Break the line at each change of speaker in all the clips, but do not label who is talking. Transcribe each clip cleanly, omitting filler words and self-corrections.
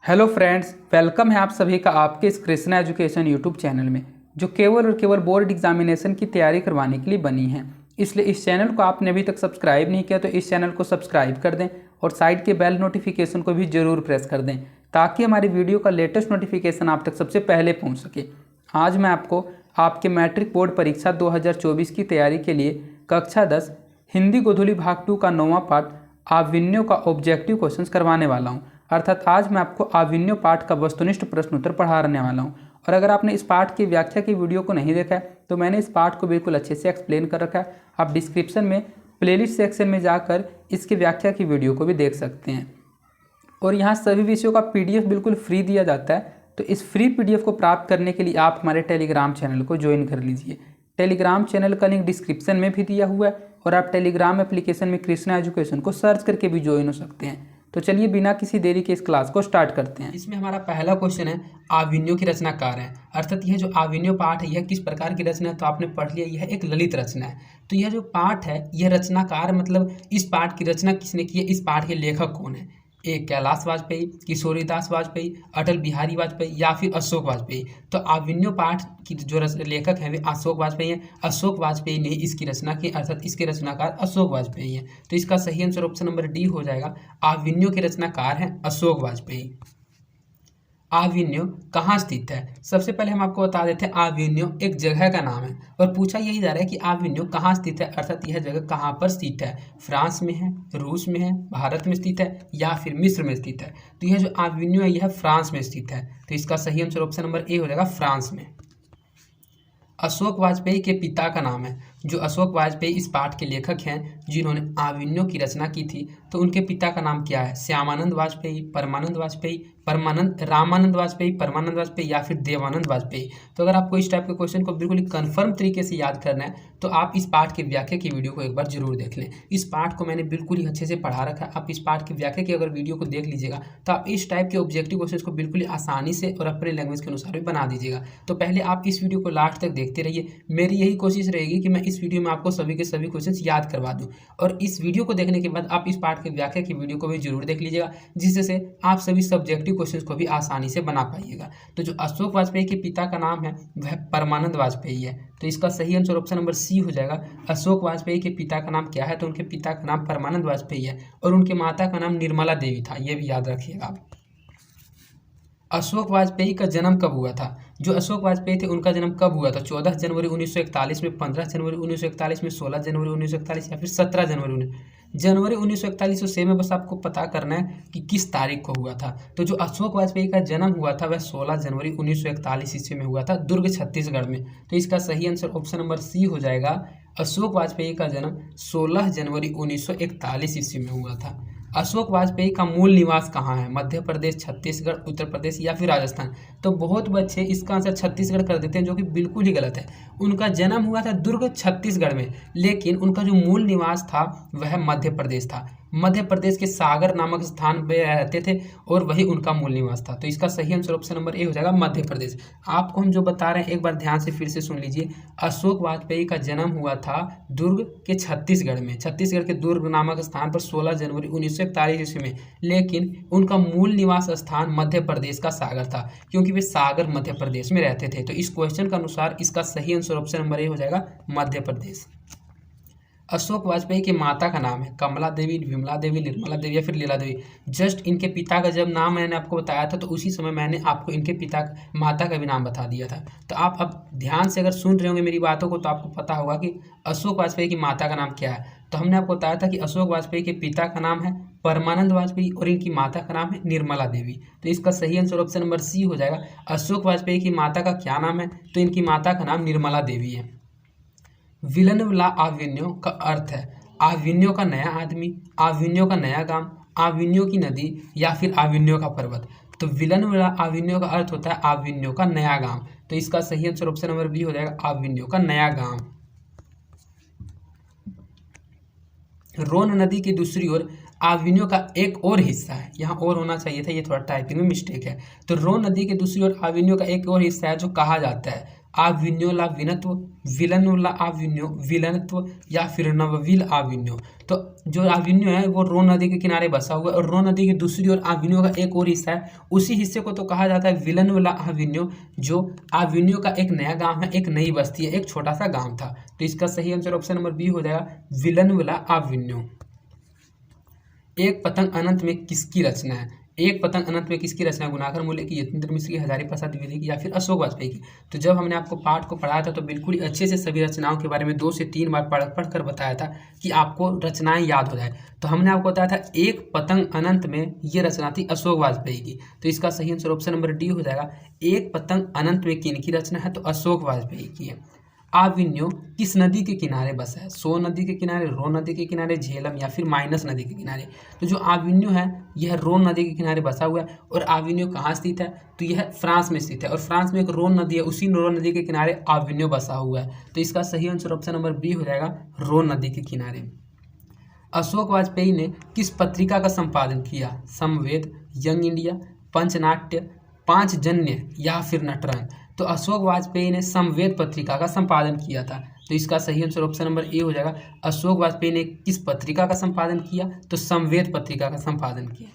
Hello friends, welcome है आप सभी का आपके इस कृष्णा एजुकेशन यूट्यूब चैनल में, जो केवल और केवल बोर्ड एग्जामिनेशन की तैयारी करवाने के लिए बनी है। इसलिए इस चैनल को आपने अभी तक सब्सक्राइब नहीं किया तो इस चैनल को सब्सक्राइब कर दें और साइड के बेल नोटिफिकेशन को भी जरूर प्रेस कर दें, ताकि हमारी वीडियो का लेटेस्ट नोटिफिकेशन आप तक सबसे पहले पहुँच सके। आज मैं आपको आपके मैट्रिक बोर्ड परीक्षा 2024 की तैयारी के लिए कक्षा 10 हिंदी गोधूली भाग 2 का 9वां पार्ट आविन्यों का ऑब्जेक्टिव क्वेश्चंस करवाने वाला हूं। अर्थात आज मैं आपको आविन्यों पाठ का वस्तुनिष्ठ प्रश्न उत्तर पढ़ाने वाला हूं। और अगर आपने इस पाठ की व्याख्या की वीडियो को नहीं देखा है तो मैंने इस पाठ को बिल्कुल अच्छे से एक्सप्लेन कर रखा है। आप डिस्क्रिप्शन में प्लेलिस्ट सेक्शन में जाकर इसकी व्याख्या की वीडियो को भी देख सकते हैं। और यहाँ सभी विषयों का PDF बिल्कुल फ्री दिया जाता है। तो इस फ्री PDF को प्राप्त करने के लिए आप हमारे टेलीग्राम चैनल को ज्वाइन कर लीजिए। टेलीग्राम चैनल का लिंक डिस्क्रिप्शन में भी दिया हुआ है और आप टेलीग्राम एप्लीकेशन में कृष्णा एजुकेशन को सर्च करके भी ज्वाइन हो सकते हैं। तो चलिए बिना किसी देरी के इस क्लास को स्टार्ट करते हैं। इसमें हमारा पहला क्वेश्चन है, आविन्यों की रचनाकार है। अर्थात यह जो आविन्यो पाठ है यह किस प्रकार की रचना है, तो आपने पढ़ लिया यह एक ललित रचना है। तो यह जो पाठ है यह रचनाकार मतलब इस पाठ की रचना किसने की है, इस पाठ के लेखक कौन है। एक कैलाश वाजपेयी, किशोरीदास वाजपेयी, अटल बिहारी वाजपेयी या फिर अशोक वाजपेयी। तो आविन्यो पाठ की जो लेखक हैं वे अशोक वाजपेयी हैं। अशोक वाजपेयी ने इसकी रचना की, अर्थात इसके रचनाकार अशोक वाजपेयी हैं। तो इसका सही आंसर ऑप्शन नंबर डी हो जाएगा। आविन्यो के रचनाकार हैं अशोक वाजपेयी। आविन्यो कहाँ स्थित है, सबसे पहले हम आपको बता देते हैं आविन्यो एक जगह का नाम है और पूछा यही जा रहा है कि आविन्यो कहाँ स्थित है, अर्थात यह जगह कहाँ पर स्थित है। फ्रांस में है, रूस में है, भारत में स्थित है या फिर मिस्र में स्थित है। तो यह जो आविन्यो है यह फ्रांस में स्थित है। तो इसका सही आंसर ऑप्शन नंबर ए हो जाएगा, फ्रांस में। अशोक वाजपेयी के पिता का नाम है। जो अशोक वाजपेयी इस पाठ के लेखक हैं जिन्होंने आविन्यों की रचना की थी, तो उनके पिता का नाम क्या है। श्यामानंद वाजपेयी, परमानंद वाजपेयी, रामानंद वाजपेयी, परमानंद वाजपेयी या फिर देवानंद वाजपेयी। तो अगर आपको इस टाइप के क्वेश्चन को बिल्कुल कन्फर्म तरीके से याद करना है तो आप इस पाठ की व्याख्या की वीडियो को एक बार जरूर देख लें। इस पाठ को मैंने बिल्कुल ही अच्छे से पढ़ा रखा है। आप इस पाठ की व्याख्या की अगर वीडियो को देख लीजिएगा तो आप इस टाइप के ऑब्जेक्टिव क्वेश्चन को बिल्कुल ही आसानी से और अपने लैंग्वेज के अनुसार भी बना दीजिएगा। तो पहले आप इस वीडियो को लास्ट तक देखते रहिए। मेरी यही कोशिश रहेगी कि मैं इस वीडियो में आपको सभी के सभी क्वेश्चंस याद करवा दूं। और इस वीडियो को देखने के बाद आप इस पाठ की व्याख्या की वीडियो को भी जरूर देख लीजिएगा, जिससे आप सभी सब्जेक्टिव क्वेश्चंस को भी आसानी से बना पाइएगा। तो जो अशोक वाजपेयी के पिता का नाम है वह परमानंद वाजपेयी है। तो इसका सही आंसर ऑप्शन नंबर सी हो जाएगा। अशोक वाजपेयी के पिता का नाम क्या है, तो उनके पिता का नाम परमानंद वाजपेयी है और उनके माता का नाम निर्मला देवी था। यह भी याद रखिएगा। अशोक वाजपेयी का जन्म कब हुआ था। जो अशोक वाजपेयी थे उनका जन्म कब हुआ था। 14 जनवरी 1941 में, 15 जनवरी 1941 में, 16 जनवरी 1941 या फिर 17 जनवरी 1941 से में बस आपको पता करना है कि किस तारीख को हुआ था। तो जो अशोक वाजपेयी का जन्म हुआ था वह 16 जनवरी 1941 ईस्वी में हुआ था, दुर्ग छत्तीसगढ़ में। तो इसका सही आंसर ऑप्शन नंबर सी हो जाएगा। अशोक वाजपेयी का जन्म 16 जनवरी 1941 ईस्वी में हुआ था। अशोक वाजपेयी का मूल निवास कहाँ है, मध्य प्रदेश, छत्तीसगढ़, उत्तर प्रदेश या फिर राजस्थान। तो बहुत बच्चे इसका आंसर छत्तीसगढ़ कर देते हैं, जो कि बिल्कुल ही गलत है। उनका जन्म हुआ था दुर्ग छत्तीसगढ़ में, लेकिन उनका जो मूल निवास था वह मध्य प्रदेश था। मध्य प्रदेश के सागर नामक स्थान पे रहते थे और वही उनका मूल निवास था। तो इसका सही आंसर ऑप्शन नंबर ए हो जाएगा, मध्य प्रदेश। आपको हम जो बता रहे हैं एक बार ध्यान से फिर से सुन लीजिए। अशोक वाजपेयी का जन्म हुआ था दुर्ग के छत्तीसगढ़ में, छत्तीसगढ़ के दुर्ग नामक स्थान पर 16 जनवरी 1941 ईस्वी में, लेकिन उनका मूल निवास स्थान मध्य प्रदेश का सागर था, क्योंकि वे सागर मध्य प्रदेश में रहते थे। तो इस क्वेश्चन के अनुसार इसका सही आंसर ऑप्शन नंबर ए हो जाएगा, मध्य प्रदेश। अशोक वाजपेयी की माता का नाम है कमला देवी, विमला देवी, निर्मला देवी या फिर लीला देवी। जस्ट इनके पिता का जब नाम मैंने आपको बताया था तो उसी समय मैंने आपको इनके माता का भी नाम बता दिया था। तो आप अब ध्यान से अगर सुन रहे होंगे मेरी बातों को तो आपको पता होगा कि अशोक वाजपेयी की माता का नाम क्या है। तो हमने आपको बताया था कि अशोक वाजपेयी के पिता का नाम है परमानंद वाजपेयी और इनकी माता का नाम है निर्मला देवी। तो इसका सही आंसर ऑप्शन नंबर सी हो जाएगा। अशोक वाजपेयी की माता का क्या नाम है, तो इनकी माता का नाम निर्मला देवी है। विलनवला आविन्यो का अर्थ है आविन्यो का नया आदमी, आविन्यो का नया गांव, आविन्यो की नदी या फिर आविन्यो का पर्वत। तो विलनवला आविन्यो का अर्थ होता है आविन्यो का नया गांव। तो इसका सही आंसर ऑप्शन नंबर बी हो जाएगा, आविन्यो का नया गांव। रोन नदी की दूसरी ओर आविन्यो का एक और हिस्सा है, यहाँ और होना चाहिए था, ये थोड़ा टाइपिंग में मिस्टेक है। तो रोन नदी के दूसरी ओर आविन्यो का एक और हिस्सा है जो कहा जाता है आविन्योला विनत्व, विलनोला आविन्यो विलनत्व, या फिर नवविल आविन्यो। तो जो आविन्यो है वो रोन नदी के किनारे बसा हुआ है और रोन नदी की दूसरी ओर आविन्यो का एक और हिस्सा है, उसी हिस्से को तो कहा जाता है विलनोला आविन्यो। जो आविन्यो का एक नया गांव है, एक नई बस्ती है, एक छोटा सा गांव था। तो इसका सही आंसर ऑप्शन नंबर बी हो जाएगा, विलनोला आविन्यो। एक पतंग अनंत में किसकी रचना है? एक पतंग अनंत में किसकी रचना? गुणाकर मूल्य की, यतीन्द्र मिश्र की, हजारी प्रसाद द्विवेदी की, या फिर अशोक वाजपेयी की। तो जब हमने आपको पाठ को पढ़ाया था तो बिल्कुल ही अच्छे से सभी रचनाओं के बारे में 2 से 3 बार पढ़ कर बताया था कि आपको रचनाएं याद हो जाए। तो हमने आपको बताया था एक पतंग अनंत में ये रचना थी अशोक वाजपेयी की। तो इसका सही आंसर ऑप्शन नंबर डी हो जाएगा। एक पतंग अनंत में किनकी रचना है? तो अशोक वाजपेयी की है। आविन्यो किस नदी के किनारे बसा है? सो नदी के किनारे, रोन नदी के किनारे, झेलम, या फिर माइनस नदी के किनारे। तो जो आविन्यो है यह रोन नदी के किनारे बसा हुआ है। और आविन्यो कहाँ स्थित है? तो यह फ्रांस में स्थित है और फ्रांस में एक रोन नदी है, उसी रोन नदी के किनारे आविन्यो बसा हुआ है। तो इसका सही आंसर ऑप्शन नंबर बी हो जाएगा, रोन नदी के किनारे। अशोक वाजपेयी ने किस पत्रिका का संपादन किया? समवेद, यंग इंडिया, पंचनाट्य, पांचजन्य, या फिर नटरंग। तो अशोक वाजपेयी ने समवेद पत्रिका का संपादन किया था। तो इसका सही आंसर ऑप्शन नंबर ए हो जाएगा। अशोक वाजपेयी ने किस पत्रिका का संपादन किया? तो समवेद पत्रिका का संपादन किया।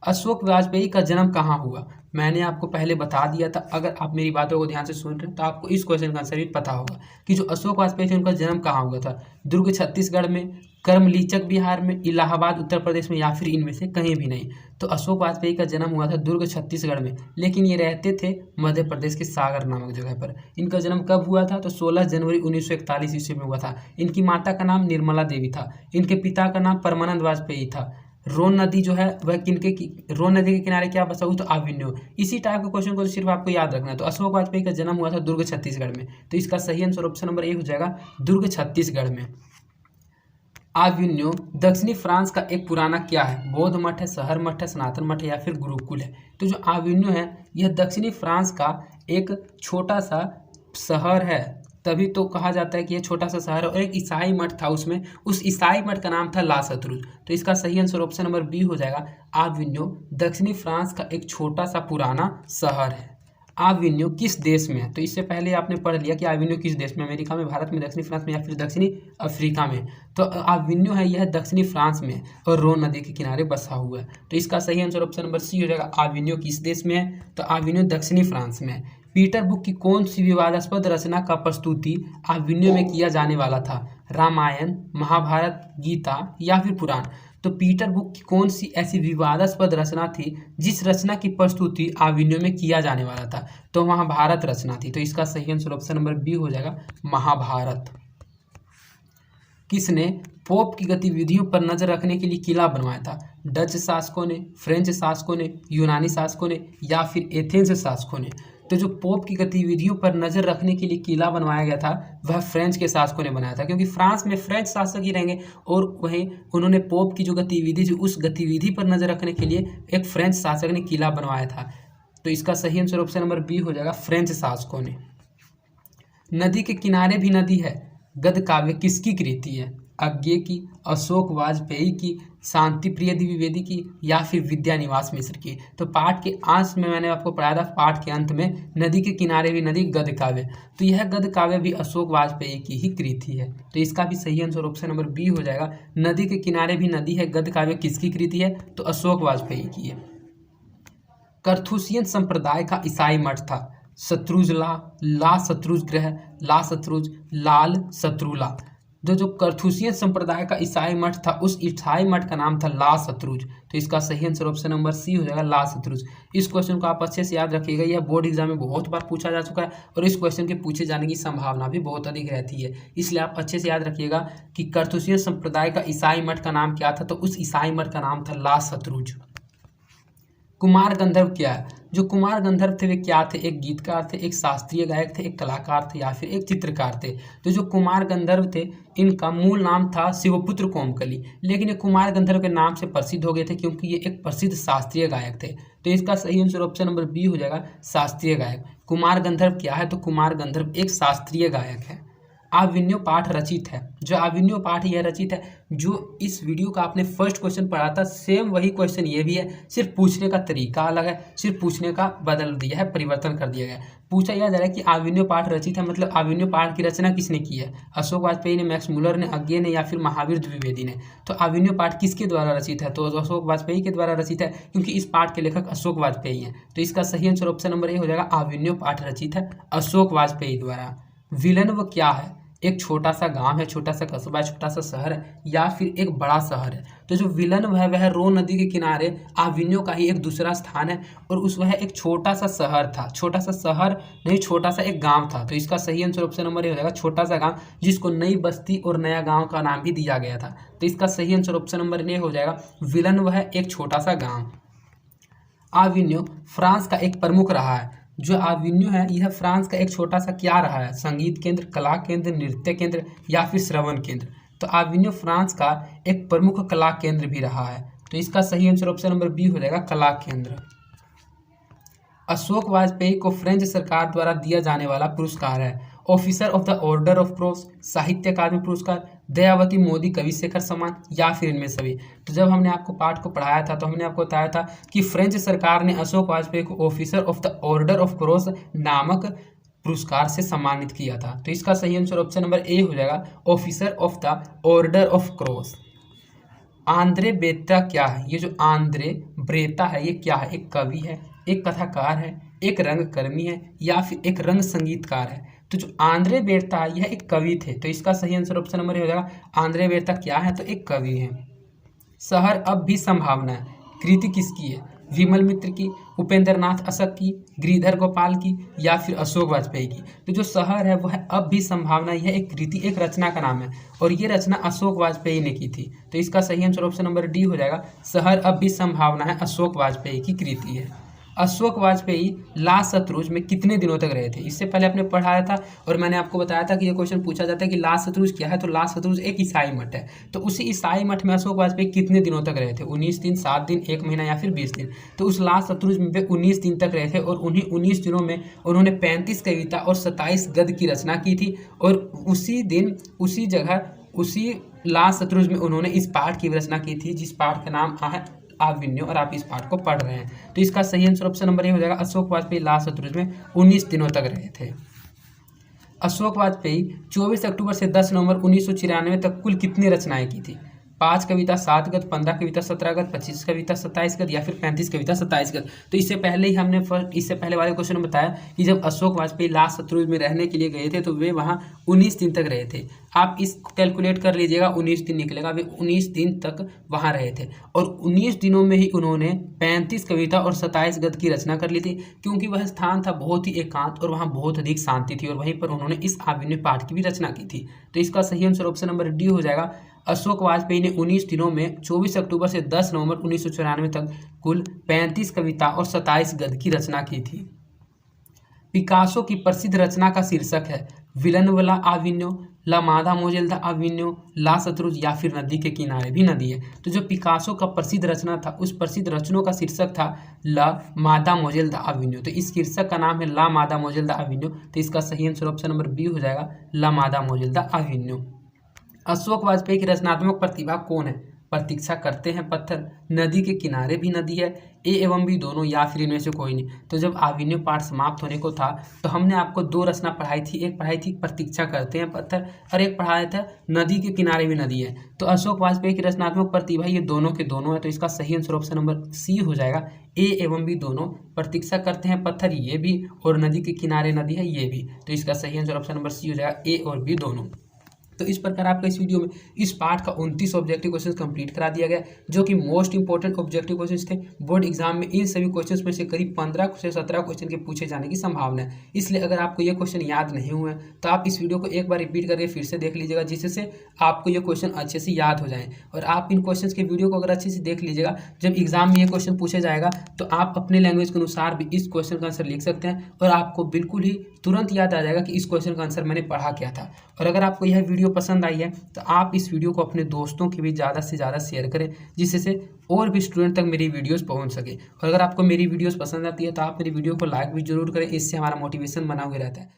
अशोक वाजपेयी का जन्म कहाँ हुआ? मैंने आपको पहले बता दिया था। अगर आप मेरी बातों को ध्यान से सुन रहे हैं तो आपको इस क्वेश्चन का आंसर भी पता होगा कि जो अशोक वाजपेयी थे उनका जन्म कहाँ हुआ था। दुर्ग छत्तीसगढ़ में, कर्मलीचक बिहार में, इलाहाबाद उत्तर प्रदेश में, या फिर इनमें से कहीं भी नहीं। तो अशोक वाजपेयी का जन्म हुआ था दुर्ग छत्तीसगढ़ में, लेकिन ये रहते थे मध्य प्रदेश के सागर नामक जगह पर। इनका जन्म कब हुआ था? तो 16 जनवरी 1941 ईस्वी में हुआ था। इनकी माता का नाम निर्मला देवी था। इनके पिता का नाम परमानंद वाजपेयी था। रोन नदी जो है वह किनके रोन नदी के किनारे क्या बसा हुआ? तो आविन्यो। इसी टाइप के क्वेश्चन को तो सिर्फ आपको याद रखना है। तो अशोक वाजपेयी का जन्म हुआ था दुर्ग छत्तीसगढ़ में। तो इसका सही आंसर ऑप्शन नंबर ए हो जाएगा, दुर्ग छत्तीसगढ़ में। आविन्यो दक्षिणी फ्रांस का एक पुराना क्या है? बौद्ध मठ है, शहर मठ है, सनातन मठ है, या फिर गुरुकुल है। तो जो आविन्यो है यह दक्षिणी फ्रांस का एक छोटा सा शहर है, तभी तो कहा जाता है कि यह छोटा सा शहर है। और एक ईसाई मठ था उसमें, उस ईसाई मठ का नाम था ला सत्रुज। तो इसका सही आंसर ऑप्शन नंबर बी हो जाएगा। आविन्यो दक्षिणी फ्रांस का एक छोटा सा पुराना शहर है। आविन्यो किस देश में है? तो इससे पहले आपने पढ़ लिया कि आविन्यो किस देश में, अमेरिका में, भारत में, दक्षिणी फ्रांस में, या फिर दक्षिणी अफ्रीका में। तो आविन्यो है यह दक्षिणी फ्रांस में और रोन नदी के किनारे बसा हुआ है। तो इसका सही आंसर ऑप्शन नंबर सी हो जाएगा। आविन्यो किस देश में है? तो आविन्यो दक्षिणी फ्रांस में है। पीटर बुक की कौन सी विवादास्पद रचना का प्रस्तुति आविन्यो में किया जाने वाला था? रामायण, महाभारत, गीता, या फिर पुराण। तो पीटर बुक की कौन सी ऐसी विवादास्पद रचना थी जिस रचना की प्रस्तुति आविन्यो में किया जाने वाला था? तो महाभारत रचना थी। तो इसका सही आंसर ऑप्शन नंबर बी हो जाएगा, महाभारत। किसने पोप की गतिविधियों पर नजर रखने के लिए किला बनवाया था? डच शासकों ने, फ्रेंच शासकों ने, यूनानी शासकों ने, या फिर एथेंस शासकों ने। तो जो पोप की गतिविधियों पर नजर रखने के लिए किला बनवाया गया था वह फ्रेंच के शासकों ने बनाया था, क्योंकि फ्रांस में फ्रेंच शासक ही रहेंगे और वहीं उन्होंने पोप की जो गतिविधि थी उस गतिविधि पर नजर रखने के लिए एक फ्रेंच शासक ने किला बनवाया था। तो इसका सही आंसर ऑप्शन नंबर बी हो जाएगा, फ्रेंच शासकों ने। नदी के किनारे भी नदी है गद्य काव्य किसकी कृति है? अज्ञे की, अशोक वाजपेयी की, शांति प्रिय द्विवेदी की, या फिर विद्यानिवास मिश्र की। तो पाठ के अंश में मैंने आपको पढ़ाया था, पाठ के अंत में नदी के किनारे भी नदी गद्य काव्य। तो यह गद्य काव्य भी अशोक वाजपेयी की ही कृति है। तो इसका भी सही आंसर ऑप्शन नंबर बी हो जाएगा। नदी के किनारे भी नदी है गद्य काव्य किसकी कृति है? तो अशोक वाजपेयी की है। करथुसियन संप्रदाय का ईसाई मठ था शत्रुजला, ला शत्रुज ग्रह, ला शत्रुज, लाल शत्रुला। जो करथुसियन संप्रदाय का ईसाई मठ था उस ईसाई मठ का नाम था ला शत्रुज। तो इसका सही आंसर ऑप्शन नंबर सी हो जाएगा, ला शत्रुज। इस क्वेश्चन को आप अच्छे से याद रखिएगा, यह बोर्ड एग्जाम में बहुत बार पूछा जा चुका है और इस क्वेश्चन के पूछे जाने की संभावना भी बहुत अधिक रहती है। इसलिए आप अच्छे से याद रखिएगा कि करथुसियन संप्रदाय का ईसाई मठ का नाम क्या था? तो उस ईसाई मठ का नाम था ला शत्रुज। कुमार गंधर्व क्या है? जो कुमार गंधर्व थे वे क्या थे? एक गीतकार थे, एक शास्त्रीय गायक थे, एक कलाकार थे, या फिर एक चित्रकार थे। तो जो कुमार गंधर्व थे इनका मूल नाम था शिवपुत्र कोमकली, लेकिन ये कुमार गंधर्व के नाम से प्रसिद्ध हो गए थे क्योंकि ये एक प्रसिद्ध शास्त्रीय गायक थे। तो इसका सही आंसर ऑप्शन नंबर बी हो जाएगा, शास्त्रीय गायक। कुमार गंधर्व क्या है? तो कुमार गंधर्व एक शास्त्रीय गायक है। आविन्यो पाठ रचित है। जो आविन्यो पाठ यह रचित है, जो इस वीडियो का आपने फर्स्ट क्वेश्चन पढ़ा था सेम वही क्वेश्चन ये भी है, सिर्फ पूछने का तरीका अलग है, सिर्फ पूछने का बदल दिया है, परिवर्तन कर दिया गया है। पूछा यह जा रहा है कि आविन्यो पाठ रचित है, मतलब आविन्यो पाठ की रचना किसने की है? अशोक वाजपेयी ने, मैक्स मुलर ने, अज्ञे ने या फिर महावीर द्विवेदी ने। तो आविन्यो पाठ किसके द्वारा रचित है? तो अशोक वाजपेयी के द्वारा रचित है, क्योंकि इस पाठ के लेखक अशोक वाजपेयी हैं। तो इसका सही आंसर ऑप्शन नंबर ए हो जाएगा, आविन्यो पाठ रचित है अशोक वाजपेयी द्वारा। विलन्व क्या है? एक छोटा सा गांव है, छोटा सा कस्बा है, छोटा सा शहर है, या फिर एक बड़ा शहर है। तो जो विलन्व है वह रो नदी के किनारे आविन्यो का ही एक दूसरा स्थान है, और उस वह एक छोटा सा शहर था, छोटा सा शहर नहीं, छोटा सा एक गांव था। तो इसका सही आंसर ऑप्शन नंबर ए हो जाएगा, छोटा सा गांव, जिसको नई बस्ती और नया गांव का नाम भी दिया गया था। तो इसका सही आंसर ऑप्शन नंबर ए हो जाएगा, विलन्व है एक छोटा सा गाँव। आविन्यो फ्रांस का एक प्रमुख रहा है। जो आविन्यो है यह फ्रांस का एक छोटा सा क्या रहा है? संगीत केंद्र, कला केंद्र, नृत्य केंद्र या फिर श्रवण केंद्र। तो आविन्यो फ्रांस का एक प्रमुख कला केंद्र भी रहा है। तो इसका सही आंसर ऑप्शन नंबर बी हो जाएगा, कला केंद्र। अशोक वाजपेयी को फ्रेंच सरकार द्वारा दिया जाने वाला पुरस्कार है officer of the order of cross, साहित्य अकादमी पुरस्कार, दयावती मोदी कवि शेखर सम्मान, या फिर इनमें सभी। तो जब हमने आपको पाठ को पढ़ाया था तो हमने आपको बताया था कि फ्रेंच सरकार ने अशोक वाजपेयी को officer of the order of cross नामक पुरस्कार से सम्मानित किया था। तो इसका सही आंसर ऑप्शन नंबर ए हो जाएगा, officer of the order of cross. Andre Breton क्या है? ये जो आंद्रे ब्रेता है ये क्या है? एक कवि है, एक कथाकार है, एक रंगकर्मी है, या फिर एक रंग संगीतकार है। तो जो आंद्रे ब्रेता है यह एक कवि थे। तो इसका सही आंसर ऑप्शन नंबर ए हो जाएगा, आंद्रे ब्रेता क्या है? तो एक कवि है। शहर अब भी संभावना है कृति किसकी है? विमल मित्र की, उपेंद्र नाथ अशक की, गिरिधर गोपाल की, या फिर अशोक वाजपेयी की। तो जो शहर है वह अब भी संभावना, यह एक कृति, एक रचना का नाम है, और ये रचना अशोक वाजपेयी ने की थी। तो इसका सही आंसर ऑप्शन नंबर डी हो जाएगा, शहर अब भी संभावना है अशोक वाजपेयी की कृति है। अशोक वाजपेयी ला सतलुज में कितने दिनों तक रहे थे? इससे पहले आपने पढ़ाया था और मैंने आपको बताया था कि ये क्वेश्चन पूछा जाता है कि ला सतलुज क्या है। तो ला सतलुज एक ईसाई मठ है। तो उसी ईसाई मठ में अशोक वाजपेयी कितने दिनों तक रहे थे? 19 दिन, 7 दिन, 1 महीना या फिर 20 दिन। तो उस ला सतलुज में वे 19 दिन तक रहे थे, और उन्हीं 19 दिनों में उन्होंने 35 कविता और 27 गद्य की रचना की थी। और उसी दिन, उसी जगह, उसी ला सतलुज में उन्होंने इस पाठ की रचना की थी, जिस पाठ का नाम है आविन्यो, और आप इस पाठ को पढ़ रहे हैं। तो इसका सही आंसर ऑप्शन नंबर ए हो जाएगा, अशोक वाजपेयी ला सतलुज में 19 दिनों तक रहे थे। अशोक वाजपेयी 24 अक्टूबर से 10 नवंबर 1994 तक कुल कितनी रचनाएं की थी? 5 कविता 7 गद्य, 15 कविता 17 गद्य, 25 कविता 27 गद्य, या फिर 35 कविता 27 गद्य। तो इससे पहले ही हमने इससे पहले वाले क्वेश्चन में बताया कि जब अशोक वाजपेयी ला सतलुज में रहने के लिए गए थे तो वे वहाँ 19 दिन तक रहे थे। आप इस कैलकुलेट कर लीजिएगा, 19 दिन निकलेगा। वे 19 दिन तक वहाँ रहे थे, और 19 दिनों में ही उन्होंने 35 कविता और 27 गद्य की रचना कर ली थी, क्योंकि वह स्थान था बहुत ही एकांत और वहाँ बहुत अधिक शांति थी, और वहीं पर उन्होंने इस आविन्य पाठ की भी रचना की थी। तो इसका सही आंसर ऑप्शन नंबर डी हो जाएगा, अशोक वाजपेयी ने 19 दिनों में 24 अक्टूबर से 10 नवंबर 1994 तक कुल 35 कविता और 27 गद्य की रचना की थी। पिकासो की प्रसिद्ध रचना का शीर्षक है विलन्वला आविन्यो, ला मादा मोजेल्दा आविन्यो, ला सतलुज, या फिर नदी के किनारे भी नदी है। तो जो पिकासो का प्रसिद्ध रचना था, उस प्रसिद्ध रचनों का शीर्षक था ला मादा मोजेल्दा आविन्यो। तो इस शीर्षक का नाम है ला मादा मोजेल्दा आविन्यो। तो इसका सही आंसर ऑप्शन नंबर बी हो जाएगा, ला मादा मोजेल्दा आविन्यो। अशोक वाजपेयी की रचनात्मक प्रतिभा कौन है? प्रतीक्षा करते हैं पत्थर, नदी के किनारे भी नदी है, ए एवं बी दोनों, या फिर इनमें से कोई नहीं। तो जब आविन्य पाठ समाप्त होने को था तो हमने आपको 2 रचना पढ़ाई थी। एक पढ़ाई थी प्रतीक्षा करते हैं पत्थर, और एक पढ़ाया था नदी के किनारे भी नदी है। तो अशोक वाजपेयी की रचनात्मक प्रतिभा ये दोनों के दोनों है। तो इसका सही आंसर ऑप्शन नंबर सी हो जाएगा, ए एवं बी दोनों। प्रतीक्षा करते हैं पत्थर ये भी, और नदी के किनारे नदी है ये भी। तो इसका सही आंसर ऑप्शन नंबर सी हो जाएगा, ए और बी दोनों। तो इस प्रकार आपका इस वीडियो में इस पार्ट का 29 ऑब्जेक्टिव क्वेश्चन कंप्लीट करा दिया गया, जो कि मोस्ट इंपॉर्टेंट ऑब्जेक्टिव क्वेश्चन थे। बोर्ड एग्जाम में इन सभी क्वेश्चंस में से करीब 15 से 17 क्वेश्चन के पूछे जाने की संभावना है। इसलिए अगर आपको ये क्वेश्चन याद नहीं हुए तो आप इस वीडियो को एक बार रिपीट करके फिर से देख लीजिएगा, जिससे आपको ये क्वेश्चन अच्छे से याद हो जाए। और आप इन क्वेश्चन के वीडियो को अगर अच्छे से देख लीजिएगा, जब एग्जाम में ये क्वेश्चन पूछा जाएगा तो आप अपने लैंग्वेज के अनुसार भी इस क्वेश्चन का आंसर लिख सकते हैं, और आपको बिल्कुल ही तुरंत याद आ जाएगा कि इस क्वेश्चन का आंसर मैंने पढ़ा क्या था। और अगर आपको यह वीडियो पसंद आई है तो आप इस वीडियो को अपने दोस्तों के भी ज़्यादा से ज़्यादा शेयर करें, जिससे और भी स्टूडेंट तक मेरी वीडियोस पहुंच सके। और अगर आपको मेरी वीडियोस पसंद आती है तो आप मेरी वीडियो को लाइक भी जरूर करें, इससे हमारा मोटिवेशन बना हुआ रहता है।